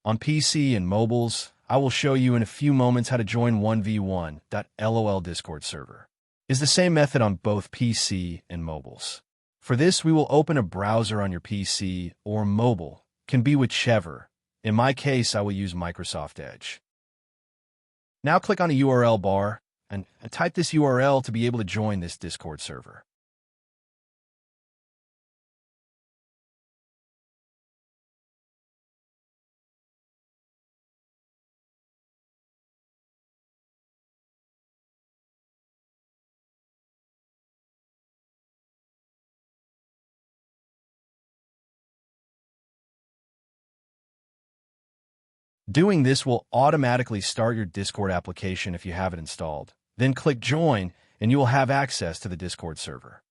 On PC and mobiles, I will show you in a few moments how to join 1v1.LOL Discord server. It's the same method on both PC and mobiles. For this, we will open a browser on your PC or mobile, can be whichever. In my case, I will use Microsoft Edge. Now click on the URL bar and type this URL to be able to join this Discord server. Doing this will automatically start your Discord application if you have it installed. Then click Join, and you will have access to the Discord server.